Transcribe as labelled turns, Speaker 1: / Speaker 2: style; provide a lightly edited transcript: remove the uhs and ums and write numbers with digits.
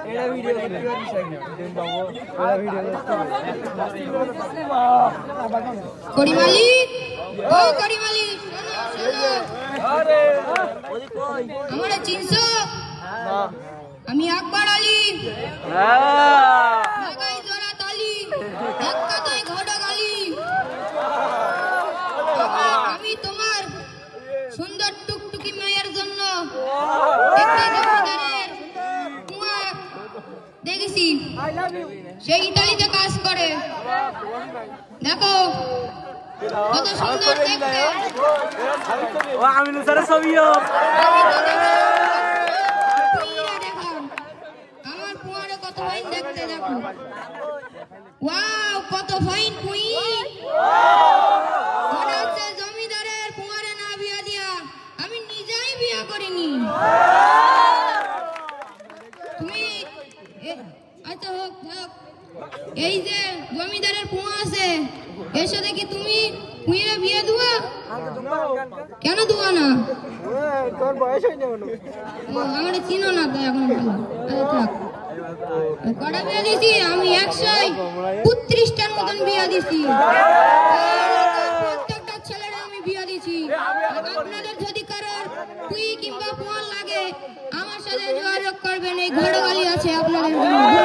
Speaker 1: এটা ভিডিও করতে বিষয় না এটা ভিডিও
Speaker 2: কড়ি মালিক ও কড়ি মালিক
Speaker 1: আরে
Speaker 2: আমারে চিনছো আমি আকবর আলী লাগাই জোড়া তালি এক কথায় ঘটক আলী আমি তোমার সুন্দর টুকটুকি মায়ের জন্য একটি জমিদারের কুয়া দেখেছি সেই ইতালিতে কাজ করে দেখো কত সুন্দর দেখতে
Speaker 1: ও আমিনু স্যারের ছবিও
Speaker 2: আমার কুয়ারে কত ফাইন দেখতে দেখো ওয়াও কত ফাইন কুই মনে হচ্ছে জমিদারের কুয়ারে না বিয়া দিয়া আমি নিজেই বিয়া করিনি তুমি আচ্ছা হোক হোক এই যে জমিদারের কুয়া আছে এর সাথে কি তুমি কুইরে বিয়ে দুয়া কেন দুয়া না
Speaker 1: তোর বয়স হয়নি এখনো
Speaker 2: আমার চিনো না তো এখন থাক কটা বিয়ে দিছি আমি 135টার মতন বিয়ে দিছি প্রত্যেকটা ছেলেরা আমি বিয়ে দিছি আপনাদের যদি কারোর কুই কিংবা পোয়াল লাগে আমার সাথে যোগাযোগ করবেন এই ঘোড়াগালি আছে আপনাদের জন্য